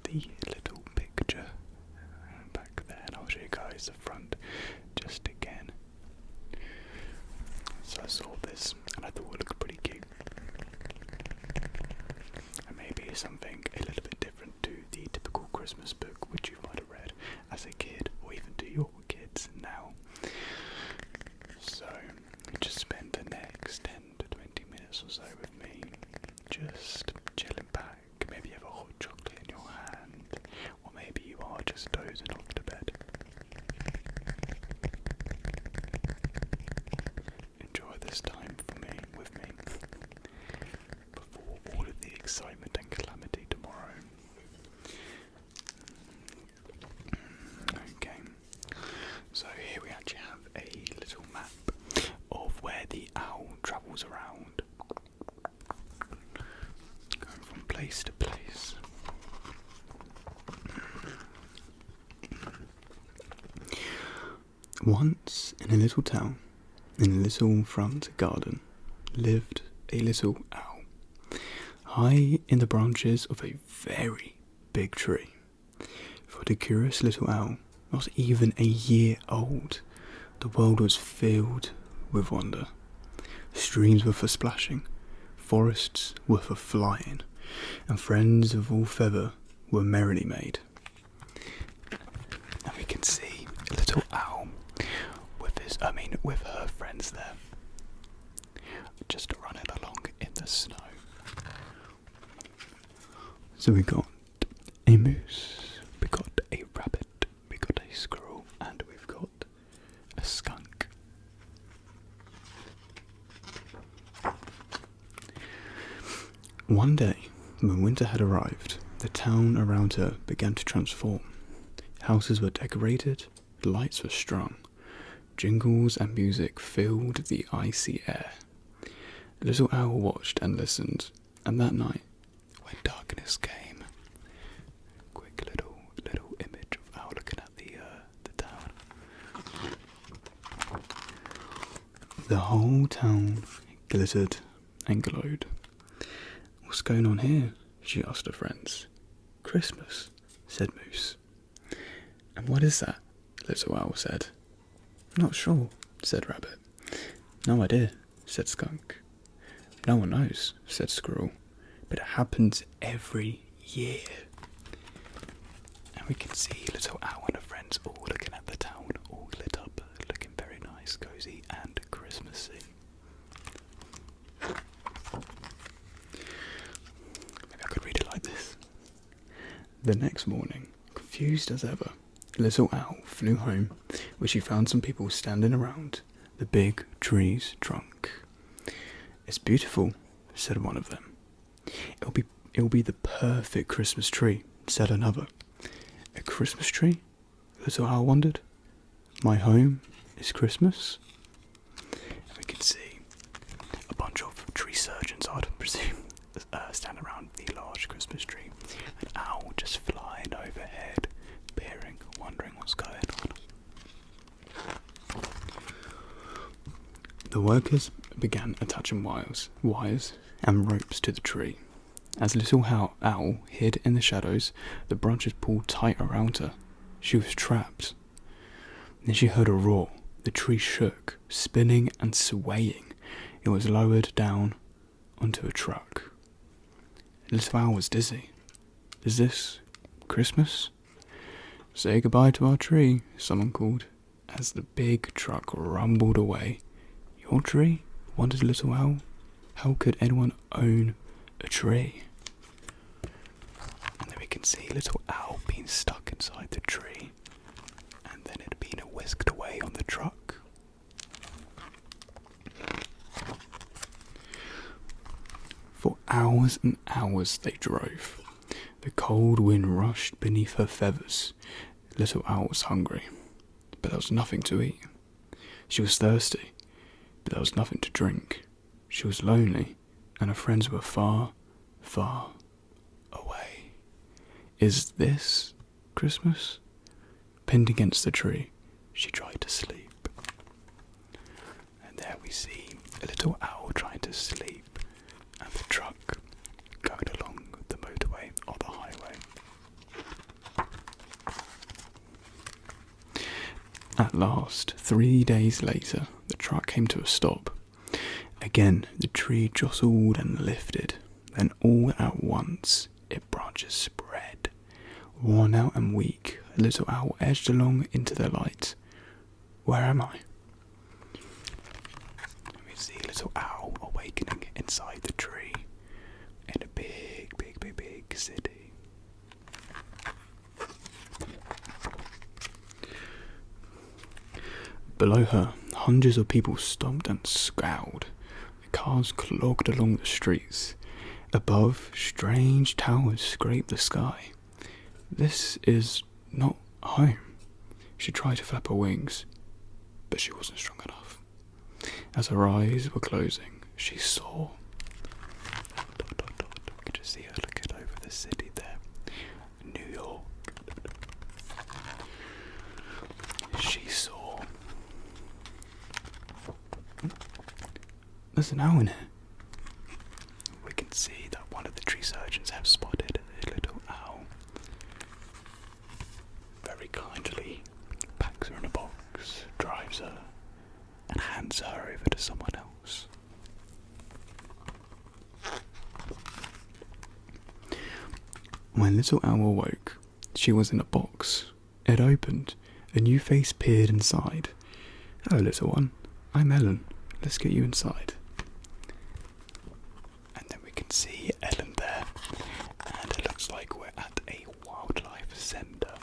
is the little picture back there, and I'll show you guys the front just again. So I saw this and I thought it looked pretty cute, and maybe something a little bit different to the typical Christmas book which you might have read as a kid, or even to your kids now. So just spend the next 10 to 20 minutes or so with me, just chilling back. Maybe you have a hot chocolate in your hand, or maybe you are just dozing off to bed. Enjoy this time with me before all of the excitement and calamity tomorrow. Okay, so here we actually have a little map of where the owl travels around, going from place to place. Once in a little town, in a little front garden, lived a little owl, high in the branches of a very big tree. For the curious little owl, not even a year old, the world was filled with wonder. Streams were for splashing, forests were for flying, and friends of all feather were merrily made. And we can see a little owl with her friends there, just running along in the snow. So we got a moose, we got a rabbit, we got a squirrel, and we've got a skunk. One day, when winter had arrived, the town around her began to transform. Houses were decorated, lights were strung, jingles and music filled the icy air. The little owl watched and listened, and that night, when darkness came, quick little image of owl looking at the town. The whole town glittered and glowed. "What's going on here?" she asked her friends. "Christmas," said Moose. "And what is that?" Little Owl said. "Not sure," said Rabbit. "No idea," said Skunk. "No one knows," said Squirrel. "But it happens every year." And we can see Little Owl and her friends all looking at the town, all lit up, looking very nice, cosy and Christmassy. Maybe I could read it like this. The next morning, confused as ever, Little Owl flew home, where she found some people standing around the big tree's trunk. "It's beautiful," said one of them. It'll be the perfect Christmas tree," said another. "A Christmas tree?" Little Owl wondered. "My home is Christmas?" And we can see a bunch of tree surgeons, I'd presume, standing around the large Christmas tree. An owl just flying overhead, peering, wondering what's going on. The workers began attaching wires and ropes to the tree. As Little Owl hid in the shadows, the branches pulled tight around her. She was trapped. Then she heard a roar. The tree shook, spinning and swaying. It was lowered down onto a truck. Little Owl was dizzy. "Is this Christmas?" "Say goodbye to our tree," someone called, as the big truck rumbled away. "Your tree?" wondered Little Owl. How could anyone own a tree? And then we can see Little Owl being stuck inside the tree, and then it being whisked away on the truck. For hours and hours they drove. The cold wind rushed beneath her feathers. Little Owl was hungry, but there was nothing to eat. She was thirsty, but there was nothing to drink. She was lonely, and her friends were far, far away. Is this Christmas? Pinned against the tree, she tried to sleep. And there we see a little owl trying to sleep, and the truck going along the motorway or the highway. last, 3 days later, the truck came to a stop. Again, the tree jostled and lifted. Then all at once, its branches spread. Worn out and weak, Little Owl edged along into the light. Where am I? We see Little Owl awakening inside the tree in a big city. Below her, hundreds of people stomped and scowled. The cars clogged along the streets. Above, strange towers scraped the sky. This is not home. She tried to flap her wings, but she wasn't strong enough. As her eyes were closing, she saw. We could just see her looking over the city there. New York. She saw. There's an owl in here. We can see that one of the tree surgeons have spotted a little owl. Very kindly packs her in a box, drives her, and hands her over to someone else. When Little Owl awoke, she was in a box. It opened. A new face peered inside. Hello, little one. I'm Ellen. Let's get you inside. And then we can see Ellen there. And it looks like we're at a wildlife centre.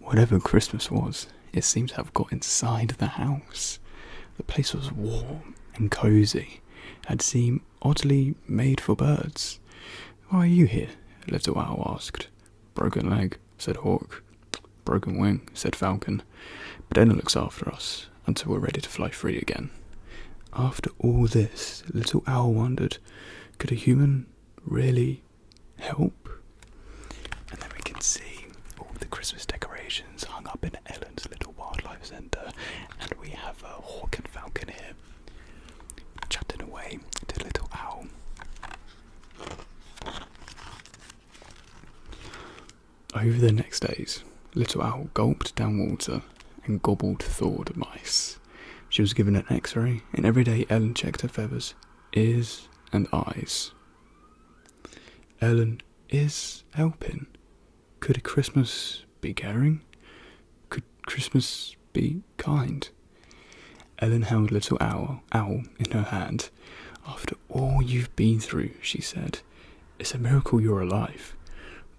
Whatever Christmas was, it seemed to have got inside the house. The place was warm and cosy, and seemed oddly made for birds. Why are you here? Little Owl asked. Broken leg, said Hawk. Broken wing, said Falcon. But Ellen looks after us until we're ready to fly free again. After all this, Little Owl wondered, could a human really help? And then we can see all the Christmas decorations hung up in Ellen's little wildlife centre, and we have Hawk and Falcon here, chatting away to Little Owl. Over the next days, Little Owl gulped down water and gobbled thawed mice. She was given an X-ray, and every day Ellen checked her feathers, ears and eyes. Ellen is helping. Could Christmas be caring? Could Christmas be kind? Ellen held Little Owl in her hand. After all you've been through, she said, it's a miracle you're alive.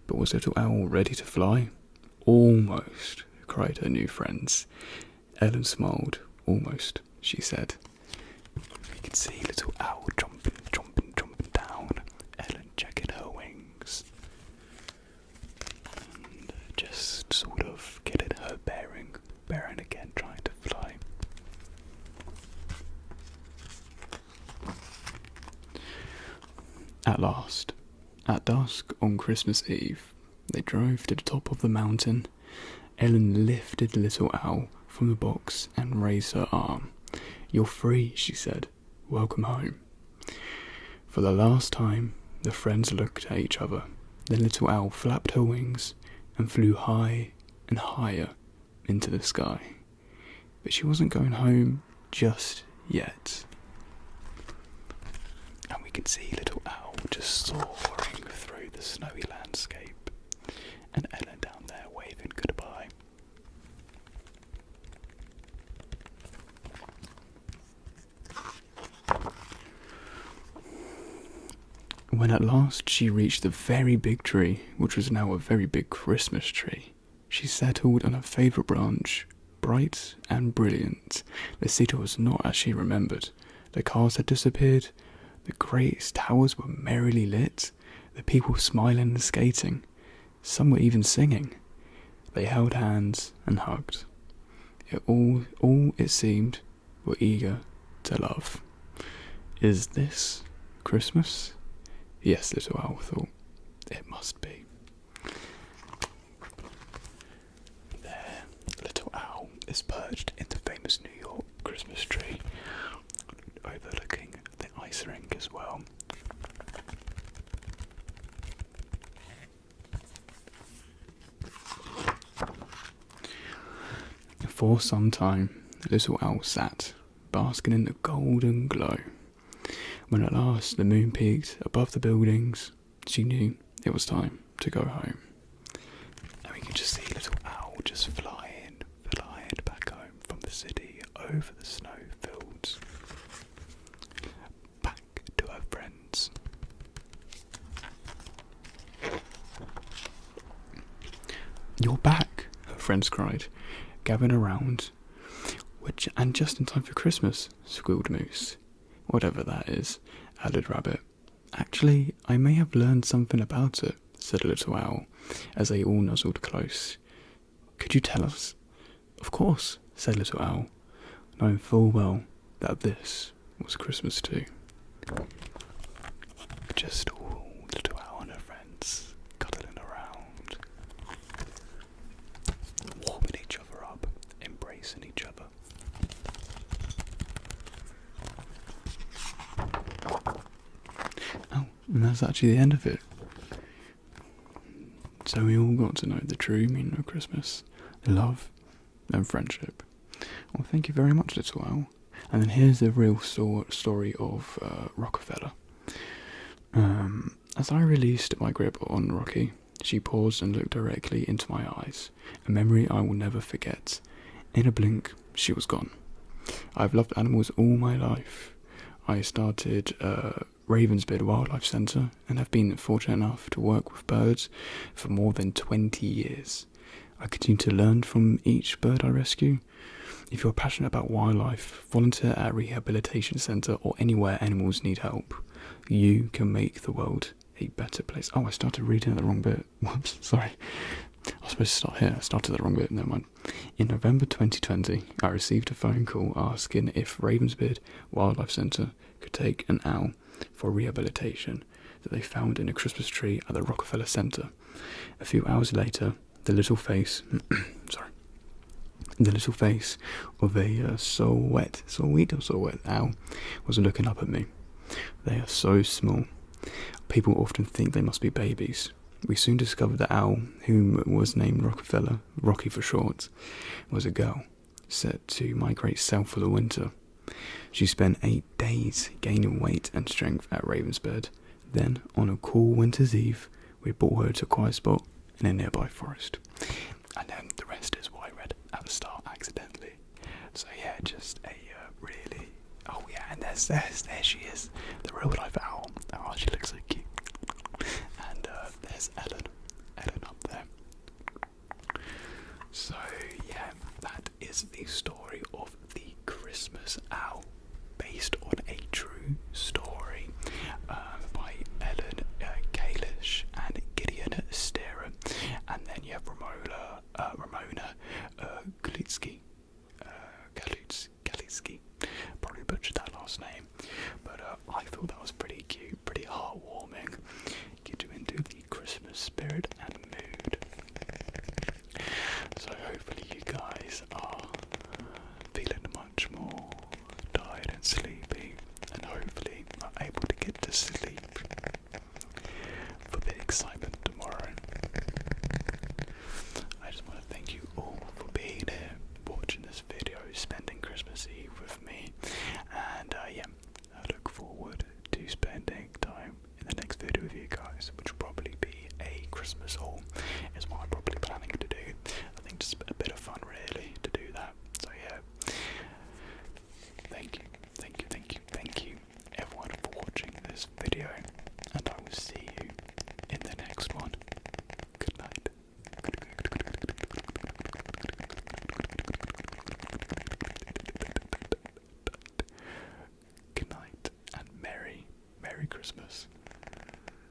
But was Little Owl ready to fly? Almost, cried her new friends. Ellen smiled. Almost, she said. We can see Little Owl jumping down. Ellen checking her wings. And just sort of getting her bearing again, trying to fly. At last, at dusk on Christmas Eve, they drove to the top of the mountain. Ellen lifted Little Owl from the box and raised her arm. You're free, she said. Welcome home. For the last time, the friends looked at each other. Then Little Owl flapped her wings and flew high and higher into the sky. But she wasn't going home just yet. And we can see Little Owl just soaring through the snowy landscape, and Ellen down there waving goodbye. When at last she reached the very big tree, which was now a very big Christmas tree, she settled on her favourite branch, bright and brilliant. The city was not as she remembered. The cars had disappeared. The great towers were merrily lit, the people smiling and skating. Some were even singing. They held hands and hugged. All it seemed, were eager to love. Is this Christmas? Yes, Little Owl thought. It must be. There, Little Owl is perched in the famous New York Christmas tree, overlooking the ice rink as well. For some time, little owl sat, basking in the golden glow. When at last the moon peaked above the buildings, she knew it was time to go home. And we could just see little owl just flying back home from the city over the snowfields, back to her friends. "You're back," her friends cried, gathering around. "And just in time for Christmas," squealed Moose. "Whatever that is," added Rabbit. "Actually, I may have learned something about it," said Little Owl, as they all nuzzled close. "Could you tell us?" "Of course," said Little Owl, knowing full well that this was Christmas too. Just all Little Owl and her friends cuddling around, warming each other up, embracing each other. Oh, and that's actually the end of it. So we all got to know the true meaning of Christmas, love and friendship. Well, thank you very much, Little Owl. And then here's the real story of Rockefeller. As I released my grip on Rocky, she paused and looked directly into my eyes, a memory I will never forget. In a blink, she was gone. I've loved animals all my life. I started Ravensbeard Wildlife Centre and have been fortunate enough to work with birds for more than 20 years. I continue to learn from each bird I rescue. If you're passionate about wildlife, volunteer at a rehabilitation centre or anywhere animals need help. You can make the world a better place. Oh, I started reading at the wrong bit. Whoops, sorry. I was supposed to start here. I started at the wrong bit, never mind. In November 2020, I received a phone call asking if Ravensbeard Wildlife Centre could take an owl for rehabilitation that they found in a Christmas tree at the Rockefeller Centre. A few hours later, the little face of a sweet owl was looking up at me. They are so small. People often think they must be babies. We soon discovered the owl, whom was named Rockefeller, Rocky for short, was a girl set to migrate south for the winter. She spent 8 days gaining weight and strength at Ravensbeard. Then, on a cool winter's eve, we brought her to a quiet spot in a nearby forest. And then the rest is what I read at the start accidentally. So yeah, just a really... Oh yeah, and there she is, the real life owl. Oh, she looks so cute. And there's Ellen up there. So yeah, that is the story of the Christmas owl, based on a true story by Ellen Kalish and Gideon Stera. And then you have Ramona Galitsky. Probably butchered that last name, but I thought that was pretty cute, pretty heartwarming. Get you into the Christmas spirit and mood. So hopefully you guys are feeling much more tired and sleepy, and hopefully are able to get to sleep for the excitement tomorrow. I just want to thank you all for being here, watching this video, spending Christmas Eve with me, and I look forward to spending time in the next video with you guys, which will probably be a Christmas haul, is what I'm probably planning to do. I think just a bit of fun really to do that. So yeah, thank you everyone for watching this video, and I will see you in the next one. Good night. Good night and Merry Christmas.